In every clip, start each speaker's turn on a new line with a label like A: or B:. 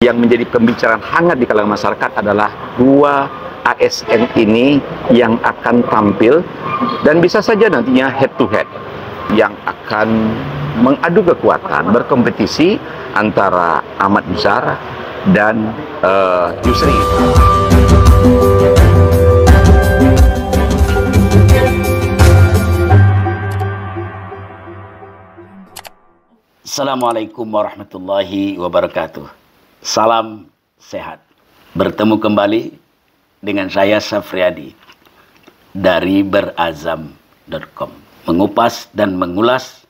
A: yang menjadi pembicaraan hangat di kalangan masyarakat adalah dua ASN ini yang akan tampil dan bisa saja nantinya head to head yang akan mengadu kekuatan, berkompetisi antara Ahmad Yuzar dan Yusri.
B: Assalamualaikum warahmatullahi wabarakatuh. Salam sehat. Bertemu kembali dengan saya Safriadi dari berazam.com. Mengupas dan mengulas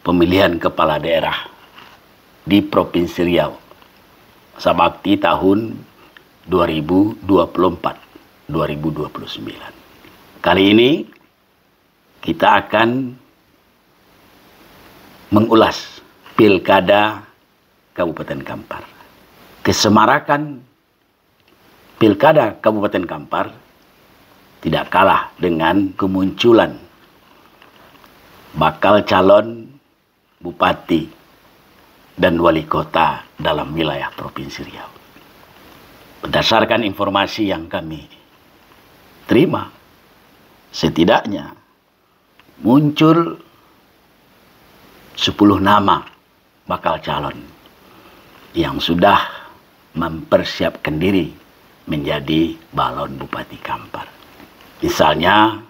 B: pemilihan kepala daerah di Provinsi Riau Sabakti tahun 2024-2029. Kali ini kita akan mengulas Pilkada Kabupaten Kampar. Kesemarakan Pilkada Kabupaten Kampar tidak kalah dengan kemunculan bakal calon bupati dan wali kota dalam wilayah Provinsi Riau. Berdasarkan informasi yang kami terima, setidaknya muncul 10 nama bakal calon yang sudah mempersiapkan diri menjadi balon Bupati Kampar. Misalnya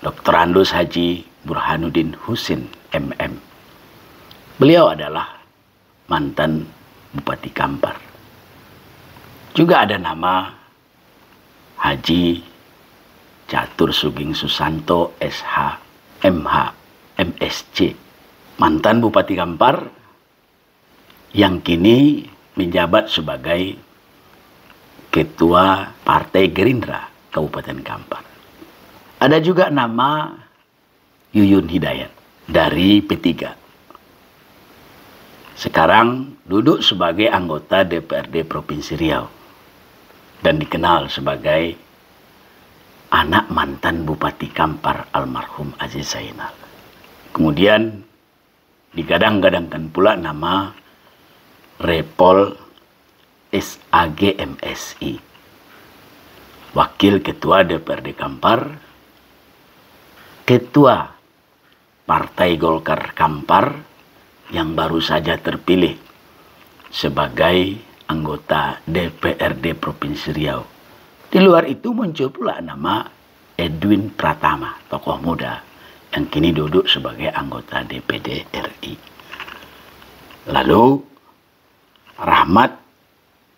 B: Dr. Andus Haji Burhanuddin Husin MM. Beliau adalah mantan Bupati Kampar. Juga ada nama Haji Catur Sugeng Susanto SH MH MSC, mantan Bupati Kampar yang kini menjabat sebagai Ketua Partai Gerindra Kabupaten Kampar. Ada juga nama Yuyun Hidayat dari P3. Sekarang duduk sebagai anggota DPRD Provinsi Riau dan dikenal sebagai anak mantan Bupati Kampar almarhum Aziz Zainal. Kemudian digadang-gadangkan pula nama Repol SAG MSI, Wakil Ketua DPRD Kampar, Ketua Partai Golkar Kampar yang baru saja terpilih sebagai anggota DPRD Provinsi Riau. Di luar itu muncul pula nama Edwin Pratama, tokoh muda yang kini duduk sebagai anggota DPD RI. Lalu Rahmat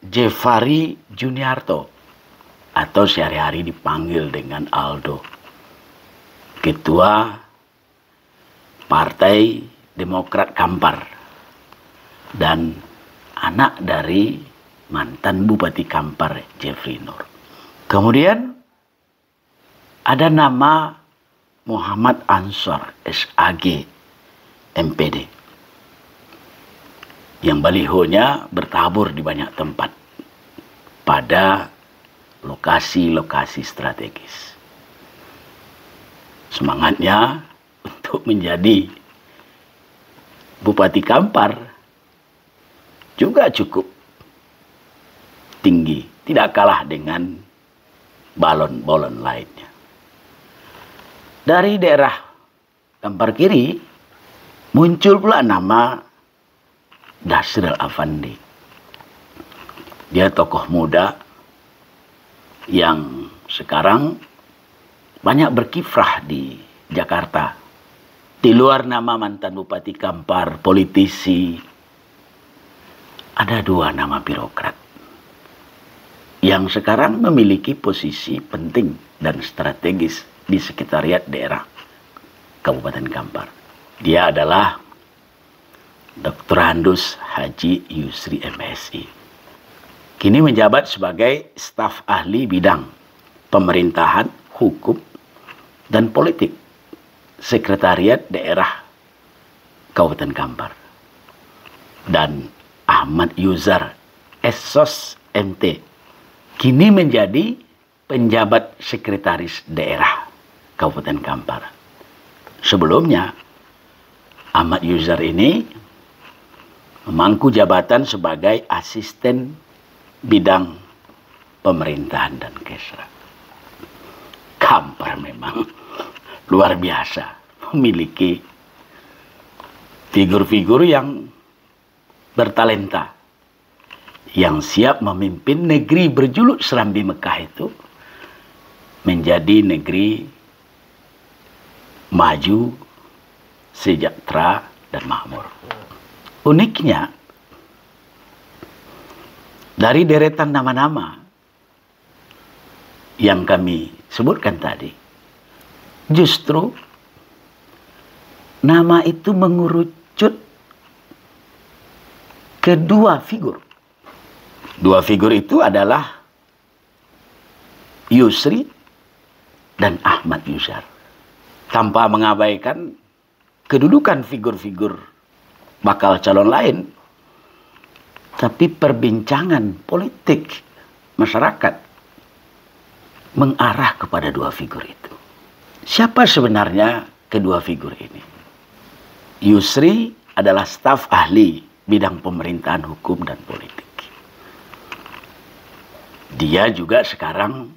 B: Jefari Juniarto atau sehari-hari dipanggil dengan Aldo, Ketua Partai Demokrat Kampar dan anak dari mantan Bupati Kampar Jeffrey Nur. Kemudian ada nama Muhammad Ansor SAG MPD yang balihonya bertabur di banyak tempat pada lokasi-lokasi strategis. Semangatnya untuk menjadi Bupati Kampar juga cukup tinggi, tidak kalah dengan balon-balon lainnya. Dari daerah Kampar Kiri muncul pula nama Dasril Afandi. Dia tokoh muda yang sekarang banyak berkiprah di Jakarta. Di luar nama mantan Bupati Kampar, politisi, ada 2 nama birokrat yang sekarang memiliki posisi penting dan strategis di sekretariat daerah Kabupaten Kampar. Dia adalah Dr. Andus Haji Yusri MSI. Kini menjabat sebagai staf ahli bidang pemerintahan, hukum, dan politik sekretariat daerah Kabupaten Kampar. Dan Ahmad Yuzar Esos MT kini menjadi penjabat sekretaris daerah Kabupaten Kampar. Sebelumnya Ahmad Yuzar ini memangku jabatan sebagai asisten bidang pemerintahan dan kesra. Kampar memang luar biasa, memiliki figur-figur yang bertalenta, yang siap memimpin negeri berjuluk Serambi Mekah itu menjadi negeri maju, sejahtera, dan makmur. Uniknya, dari deretan nama-nama yang kami sebutkan tadi, justru nama itu mengerucut ke dua figur. Dua figur itu adalah Yusri dan Ahmad Yusar. Tanpa mengabaikan kedudukan figur-figur bakal calon lain, tapi perbincangan politik masyarakat mengarah kepada dua figur itu. Siapa sebenarnya kedua figur ini? Yusri adalah staf ahli bidang pemerintahan, hukum, dan politik. Dia juga sekarang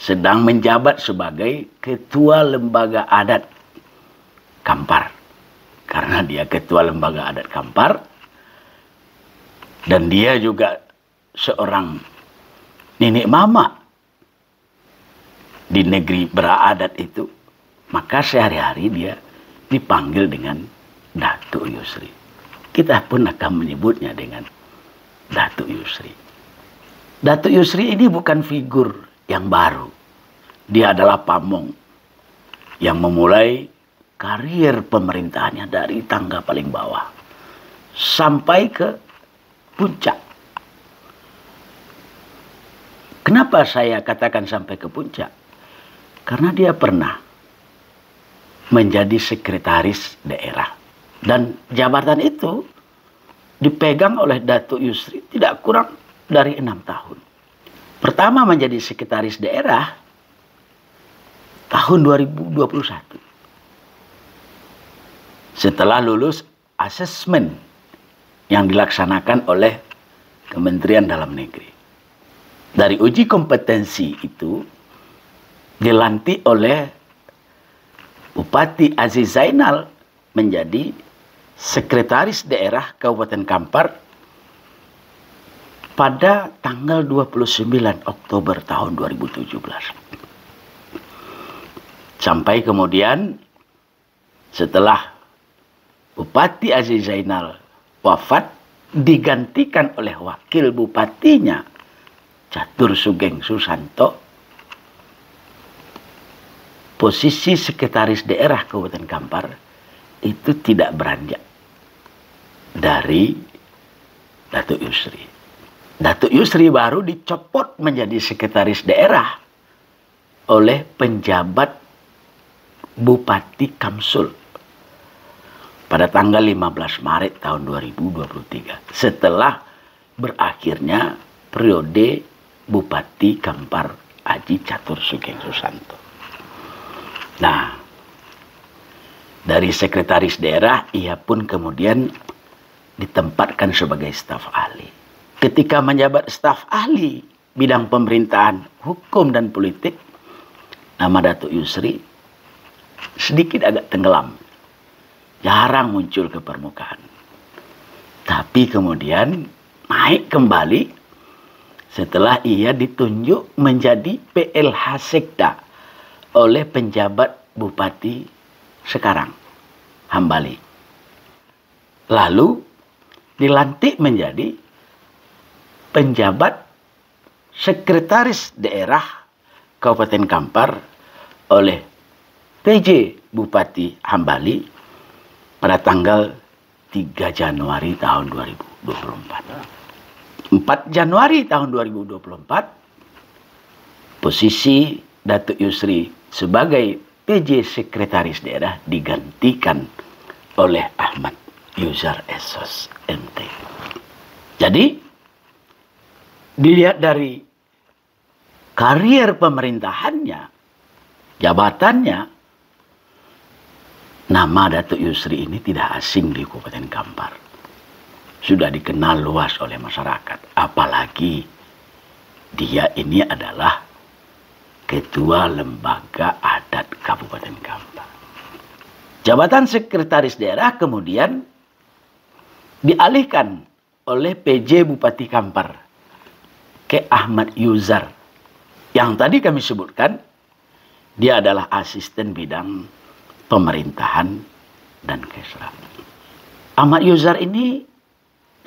B: sedang menjabat sebagai ketua lembaga adat Kampar. Karena dia ketua lembaga adat Kampar, dan dia juga seorang nenek mama di negeri beradat itu, maka sehari-hari dia dipanggil dengan Datuk Yusri. Kita pun akan menyebutnya dengan Datuk Yusri. Datuk Yusri ini bukan figur yang baru. Dia adalah pamong yang memulai karir pemerintahannya dari tangga paling bawah sampai ke puncak. Kenapa saya katakan sampai ke puncak? Karena dia pernah menjadi sekretaris daerah. Dan jabatan itu dipegang oleh Datuk Yusri tidak kurang dari 6 tahun. Pertama menjadi sekretaris daerah tahun 2021. Setelah lulus asesmen yang dilaksanakan oleh Kementerian Dalam Negeri. Dari uji kompetensi itu dilantik oleh Bupati Aziz Zainal menjadi sekretaris daerah Kabupaten Kampar pada tanggal 29 Oktober tahun 2017. Sampai kemudian setelah Bupati Aziz Zainal wafat, digantikan oleh wakil bupatinya Catur Sugeng Susanto. Posisi sekretaris daerah Kabupaten Kampar itu tidak beranjak dari Datuk Yusri. Datuk Yusri baru dicopot menjadi sekretaris daerah oleh penjabat Bupati Kamsul pada tanggal 15 Maret tahun 2023. Setelah berakhirnya periode Bupati Kampar Haji Catur Sugeng Susanto. Nah, dari sekretaris daerah ia pun kemudian ditempatkan sebagai staf ahli. Ketika menjabat staf ahli bidang pemerintahan, hukum, dan politik, nama Datuk Yusri sedikit agak tenggelam. Jarang muncul ke permukaan. Tapi kemudian naik kembali setelah ia ditunjuk menjadi PLH Sekda oleh penjabat Bupati sekarang, Hambali. Lalu dilantik menjadi penjabat sekretaris daerah Kabupaten Kampar oleh PJ Bupati Hambali pada tanggal 3 Januari tahun 2024. 4 Januari tahun 2024, posisi Datuk Yusri sebagai PJ Sekretaris Daerah digantikan oleh Ahmad Yusar SOS MT. Jadi, dilihat dari karier pemerintahannya, jabatannya, nama Datuk Yusri ini tidak asing di Kabupaten Kampar. sudah dikenal luas oleh masyarakat. Apalagi dia ini adalah Ketua Lembaga Adat Kabupaten Kampar. Jabatan Sekretaris Daerah kemudian dialihkan oleh PJ Bupati Kampar ke Ahmad Yuzar. Yang tadi kami sebutkan, dia adalah asisten bidang pemerintahan dan kesra. Ahmad Yuzar ini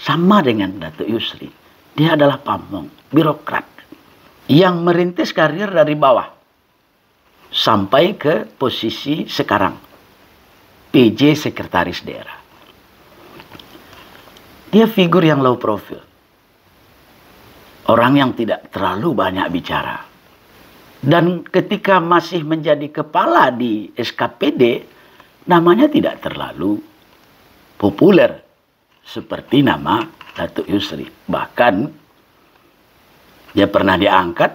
B: sama dengan Datuk Yusri. Dia adalah pamong, birokrat yang merintis karir dari bawah sampai ke posisi sekarang, PJ Sekretaris Daerah. Dia figur yang low profile. Orang yang tidak terlalu banyak bicara. Dan ketika masih menjadi kepala di SKPD, namanya tidak terlalu populer seperti nama Datuk Yusri. Bahkan dia pernah diangkat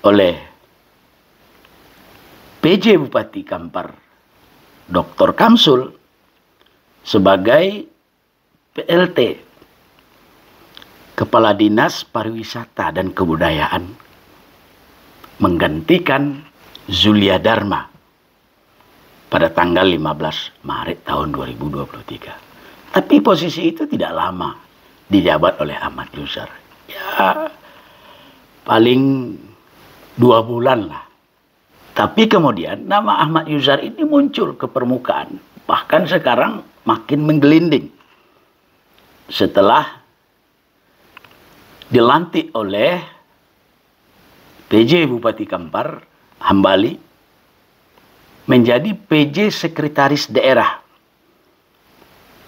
B: oleh PJ Bupati Kampar, Dr. Kamsul, sebagai PLT, Kepala Dinas Pariwisata dan Kebudayaan, menggantikan Zulia Dharma pada tanggal 15 Maret tahun 2023. Tapi posisi itu tidak lama dijabat oleh Ahmad Yuzar. Ya, paling 2 bulan lah. Tapi kemudian nama Ahmad Yuzar ini muncul ke permukaan. Bahkan sekarang makin menggelinding. Setelah dilantik oleh PJ Bupati Kampar, Hambali, menjadi PJ Sekretaris Daerah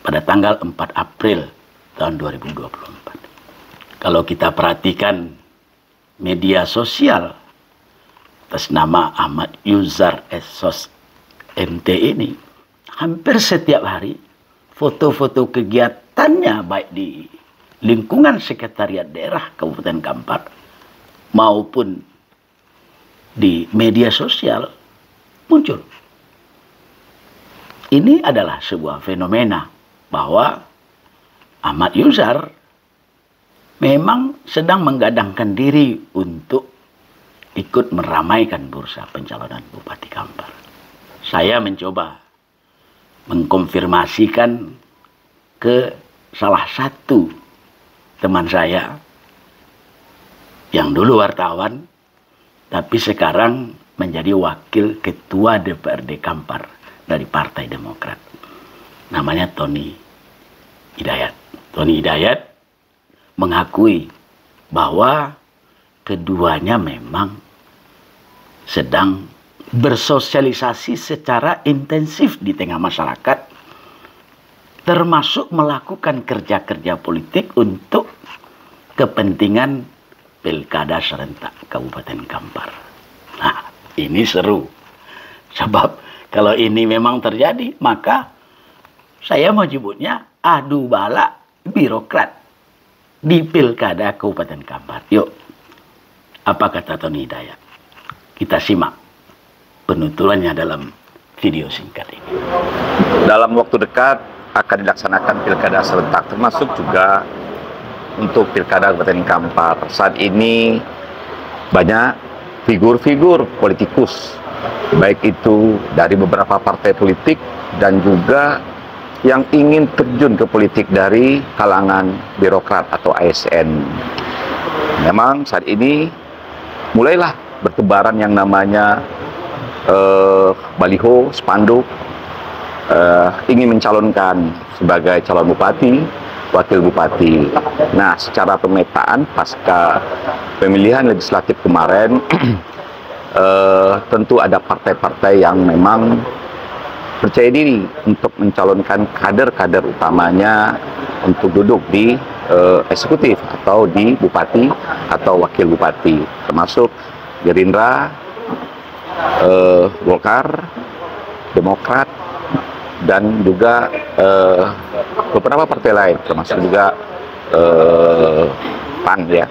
B: pada tanggal 4 April tahun 2024. Kalau kita perhatikan media sosial atas nama Ahmad Yuzar Esos MT ini, hampir setiap hari foto-foto kegiatannya baik di lingkungan Sekretariat Daerah Kabupaten Kampar maupun di media sosial muncul. Ini adalah sebuah fenomena bahwa Ahmad Yuzar memang sedang menggadangkan diri untuk ikut meramaikan bursa pencalonan Bupati Kampar. Saya mencoba mengkonfirmasikan ke salah satu teman saya yang dulu wartawan tapi sekarang menjadi wakil ketua DPRD Kampar dari Partai Demokrat. Namanya Tony Hidayat. Tony Hidayat mengakui bahwa keduanya memang sedang bersosialisasi secara intensif di tengah masyarakat, termasuk melakukan kerja-kerja politik untuk kepentingan Pilkada serentak Kabupaten Kampar. Nah, ini seru. Sebab kalau ini memang terjadi, maka saya mau sebutnya adu balak birokrat di Pilkada Kabupaten Kampar. Yuk, apa kata Tony Hidayat? Kita simak penuturannya dalam video singkat ini.
A: Dalam waktu dekat akan dilaksanakan Pilkada serentak, termasuk juga untuk Pilkada Kabupaten Kampar. Saat ini banyak figur-figur politikus, baik itu dari beberapa partai politik dan juga yang ingin terjun ke politik dari kalangan birokrat atau ASN. Memang saat ini mulailah bertebaran yang namanya baliho, spanduk, ingin mencalonkan sebagai calon bupati, wakil bupati. Nah, secara pemetaan pasca pemilihan legislatif kemarin, tentu ada partai-partai yang memang percaya diri untuk mencalonkan kader-kader utamanya untuk duduk di eksekutif atau di bupati atau wakil bupati, termasuk Gerindra, Golkar, Demokrat, dan juga beberapa partai lain, termasuk juga PAN ya.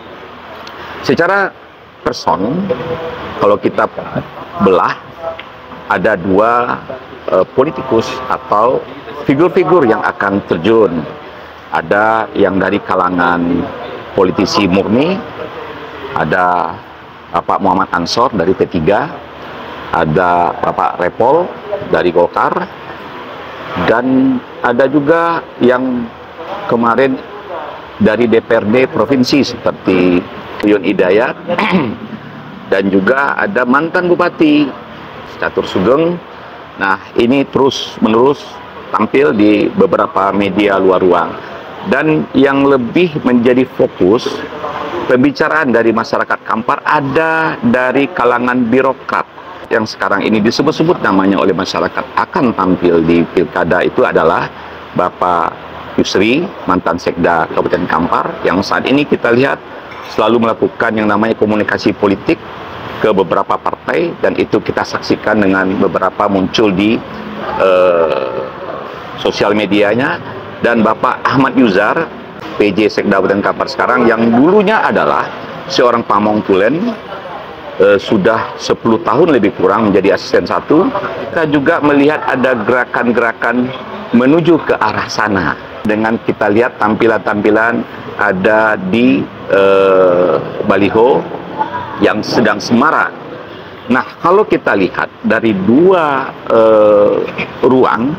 A: Secara person, kalau kita belah, ada dua politikus atau figur-figur yang akan terjun Ada yang dari kalangan politisi murni, ada Bapak Muhammad Ansor dari P3, ada Bapak Repol dari Golkar, dan ada juga yang kemarin dari DPRD provinsi seperti Yun Hidayat, dan juga ada mantan Bupati Catur Sugeng. Nah, ini terus-menerus tampil di beberapa media luar ruang. Dan yang lebih menjadi fokus pembicaraan dari masyarakat Kampar ada dari kalangan birokrat yang sekarang ini disebut-sebut namanya oleh masyarakat akan tampil di pilkada. Itu adalah Bapak Yusri, mantan Sekda Kabupaten Kampar, yang saat ini kita lihat selalu melakukan yang namanya komunikasi politik ke beberapa partai, dan itu kita saksikan dengan beberapa muncul di sosial medianya. Dan Bapak Ahmad Yuzar, PJ Sekda Kabupaten Kampar sekarang, yang dulunya adalah seorang pamong tulen, sudah 10 tahun lebih kurang menjadi asisten 1. Kita juga melihat ada gerakan-gerakan menuju ke arah sana. Dengan kita lihat tampilan-tampilan ada di baliho yang sedang semarak. Nah, kalau kita lihat dari dua ruang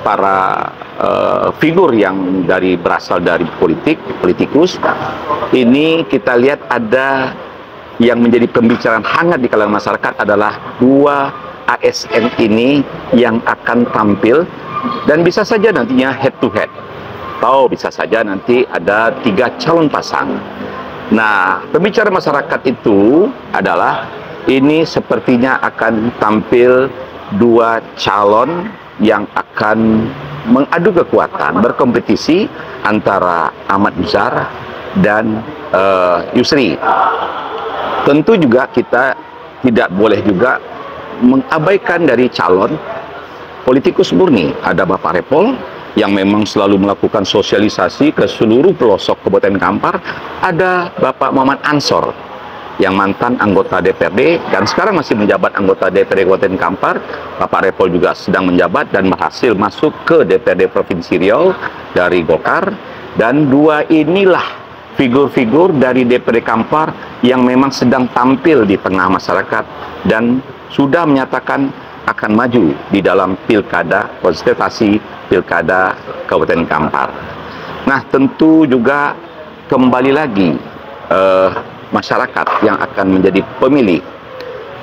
A: para figur yang berasal dari politikus, ini kita lihat ada yang menjadi pembicaraan hangat di kalangan masyarakat adalah dua ASN ini yang akan tampil, dan bisa saja nantinya head to head, atau bisa saja nanti ada 3 calon pasang. Nah, pembicaraan masyarakat itu adalah ini sepertinya akan tampil 2 calon yang akan mengadu kekuatan, berkompetisi antara Ahmad Yuzar dan Yusri. Tentu juga kita tidak boleh juga mengabaikan dari calon politikus murni. Ada Bapak Repol yang memang selalu melakukan sosialisasi ke seluruh pelosok Kabupaten Kampar. Ada Bapak Muhammad Ansor yang mantan anggota DPRD dan sekarang masih menjabat anggota DPRD Kabupaten Kampar. Bapak Repol juga sedang menjabat dan berhasil masuk ke DPRD Provinsi Riau dari Golkar. Dan dua inilah figur-figur dari DPRD Kampar yang memang sedang tampil di tengah masyarakat dan sudah menyatakan akan maju di dalam pilkada, kontestasi pilkada Kabupaten Kampar. Nah, tentu juga kembali lagi masyarakat yang akan menjadi pemilih.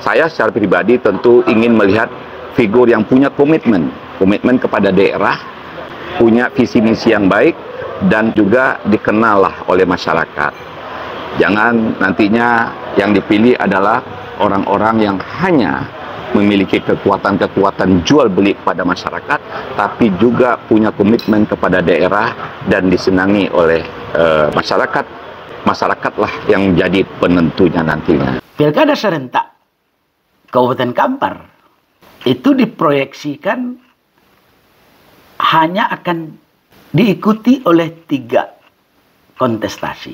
A: Saya secara pribadi tentu ingin melihat figur yang punya komitmen kepada daerah, punya visi misi yang baik, dan juga dikenal lah oleh masyarakat. Jangan nantinya yang dipilih adalah orang-orang yang hanya memiliki kekuatan jual beli pada masyarakat, tapi juga punya komitmen kepada daerah dan disenangi oleh masyarakat. Masyarakatlah yang jadi penentunya nantinya.
B: Pilkada serentak Kabupaten Kampar itu diproyeksikan hanya akan diikuti oleh 3 kontestasi,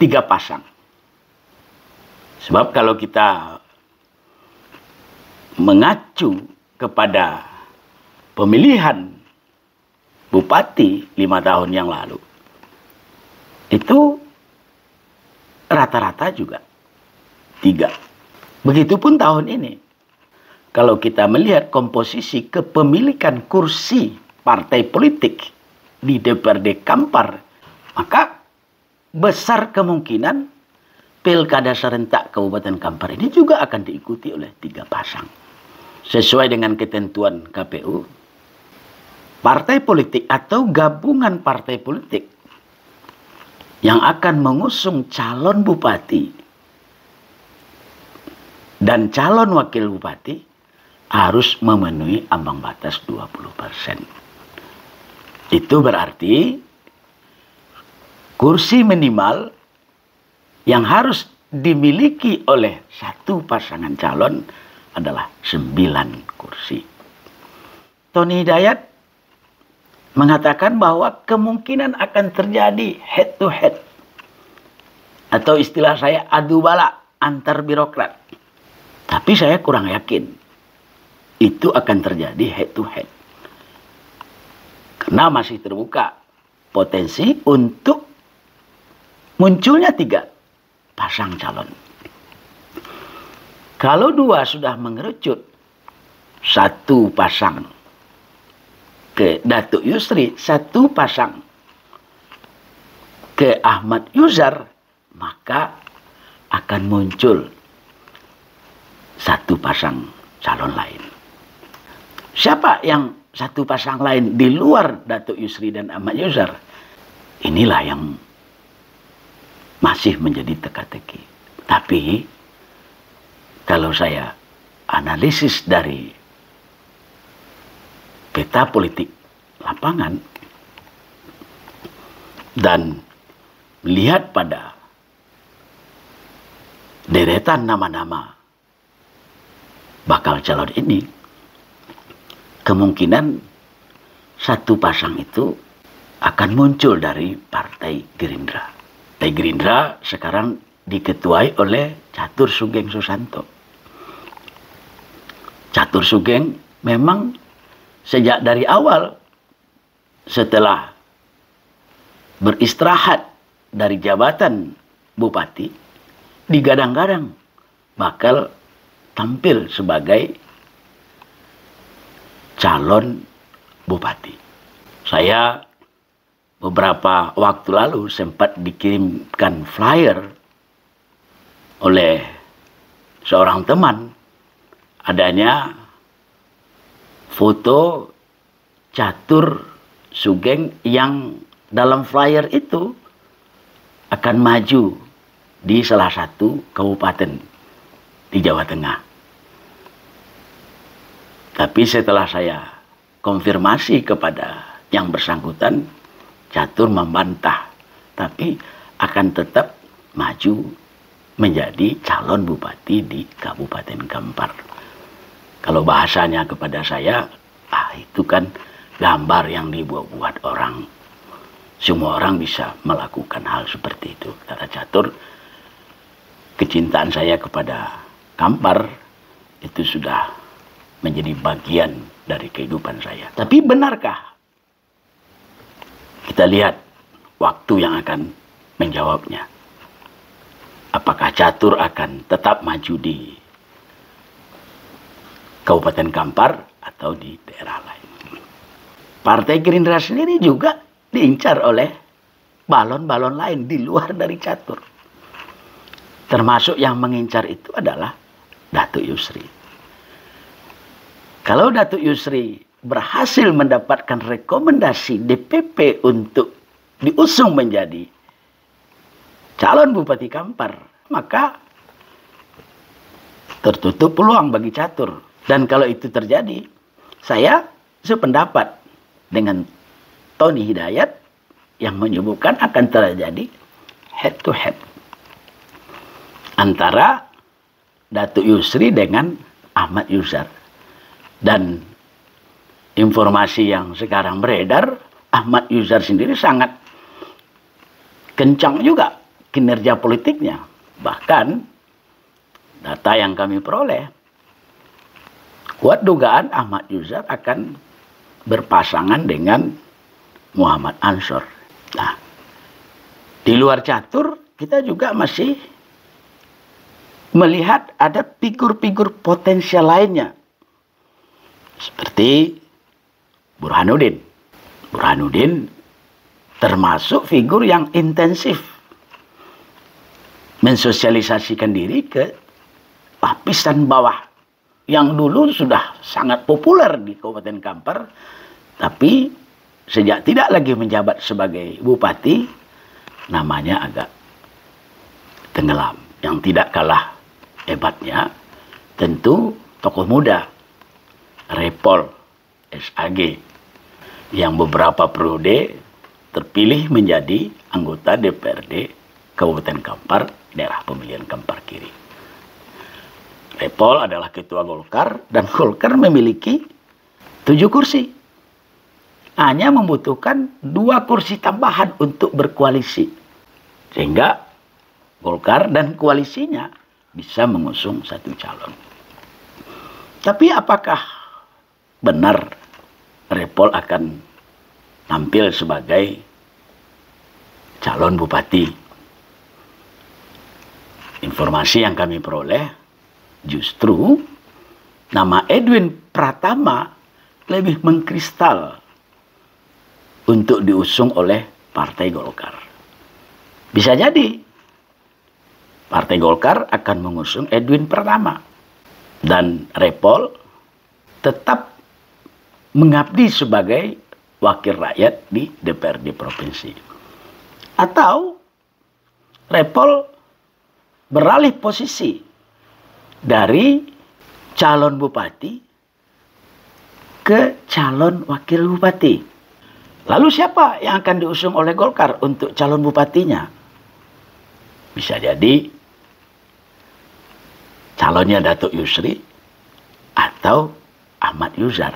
B: 3 pasang. Sebab kalau kita mengacu kepada pemilihan bupati 5 tahun yang lalu, itu rata-rata juga 3. Begitupun tahun ini. Kalau kita melihat komposisi kepemilikan kursi partai politik di DPRD Kampar, maka besar kemungkinan pilkada serentak Kabupaten Kampar ini juga akan diikuti oleh 3 pasang. Sesuai dengan ketentuan KPU, partai politik atau gabungan partai politik yang akan mengusung calon bupati dan calon wakil bupati harus memenuhi ambang batas 20%. Itu berarti kursi minimal yang harus dimiliki oleh satu pasangan calon adalah 9 kursi. Tony Hidayat mengatakan bahwa kemungkinan akan terjadi head to head, atau istilah saya adu bala antar birokrat. Tapi saya kurang yakin itu akan terjadi head to head. Karena masih terbuka potensi untuk munculnya 3 pasang calon. Kalau 2 sudah mengerucut, 1 pasang ke Datuk Yusri, 1 pasang ke Ahmad Yuzar, maka akan muncul 1 pasang calon lain. Siapa yang 1 pasang lain di luar Datuk Yusri dan Ahmad Yuzar? Inilah yang masih menjadi teka-teki. Tapi kalau saya analisis dari peta politik lapangan dan melihat pada deretan nama-nama bakal calon ini, kemungkinan 1 pasang itu akan muncul dari Partai Gerindra. Partai Gerindra sekarang diketuai oleh Catur Sugeng Susanto. Catur Sugeng memang sejak dari awal setelah beristirahat dari jabatan bupati, digadang-gadang bakal tampil sebagai calon bupati. Saya beberapa waktu lalu sempat dikirimkan flyer oleh seorang teman, adanya foto Catur Sugeng yang dalam flyer itu akan maju di salah satu kabupaten di Jawa Tengah. Tapi setelah saya konfirmasi kepada yang bersangkutan, Catur membantah, tapi akan tetap maju menjadi calon bupati di Kabupaten Kampar. Kalau bahasanya kepada saya, itu kan gambar yang dibuat-buat orang. Semua orang bisa melakukan hal seperti itu. Kata Catur, kecintaan saya kepada Kampar itu sudah menjadi bagian dari kehidupan saya. Tapi benarkah? Kita lihat waktu yang akan menjawabnya. Apakah Catur akan tetap maju di Kabupaten Kampar atau di daerah lain? Partai Gerindra sendiri juga diincar oleh balon-balon lain di luar dari Catur. Termasuk yang mengincar itu adalah Datuk Yusri. Kalau Datuk Yusri berhasil mendapatkan rekomendasi DPP untuk diusung menjadi calon Bupati Kampar, maka tertutup peluang bagi Catur. Dan kalau itu terjadi, saya sependapat dengan Tony Hidayat yang menyebutkan akan terjadi head to head antara Datuk Yusri dengan Ahmad Yuzar. Dan informasi yang sekarang beredar, Ahmad Yuzar sendiri sangat kencang juga kinerja politiknya. Bahkan data yang kami peroleh, kuat dugaan Ahmad Yuzar akan berpasangan dengan Muhammad Ansor. Nah, di luar Catur kita juga masih melihat ada figur-figur potensial lainnya. Seperti Burhanuddin. Burhanuddin termasuk figur yang intensif mensosialisasikan diri ke lapisan bawah yang dulu sudah sangat populer di Kabupaten Kampar, tapi sejak tidak lagi menjabat sebagai bupati, namanya agak tenggelam. Yang tidak kalah hebatnya tentu tokoh muda Repol SAG yang beberapa periode terpilih menjadi anggota DPRD Kabupaten Kampar, daerah pemilihan Kampar Kiri. Repol adalah ketua Golkar dan Golkar memiliki 7 kursi. Hanya membutuhkan 2 kursi tambahan untuk berkoalisi. Sehingga Golkar dan koalisinya bisa mengusung 1 calon. Tapi apakah benar Repol akan tampil sebagai calon bupati. Informasi yang kami peroleh, justru nama Edwin Pratama lebih mengkristal untuk diusung oleh Partai Golkar. Bisa jadi Partai Golkar akan mengusung Edwin Pratama dan Repol tetap mengabdi sebagai wakil rakyat di DPRD provinsi. Atau Repol beralih posisi dari calon bupati ke calon wakil bupati. Lalu siapa yang akan diusung oleh Golkar untuk calon bupatinya? Bisa jadi calonnya Datuk Yusri atau Ahmad Yuzar.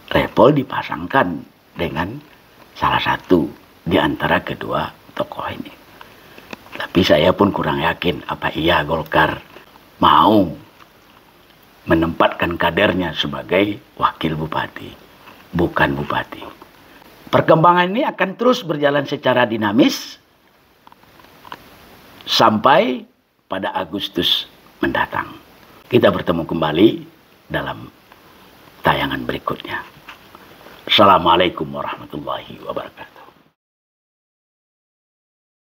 B: Repol dipasangkan dengan salah satu di antara kedua tokoh ini. Tapi saya pun kurang yakin apa iya Golkar mau menempatkan kadernya sebagai wakil bupati, bukan bupati. Perkembangan ini akan terus berjalan secara dinamis sampai pada Agustus mendatang. Kita bertemu kembali dalam tayangan berikutnya. Assalamualaikum warahmatullahi wabarakatuh.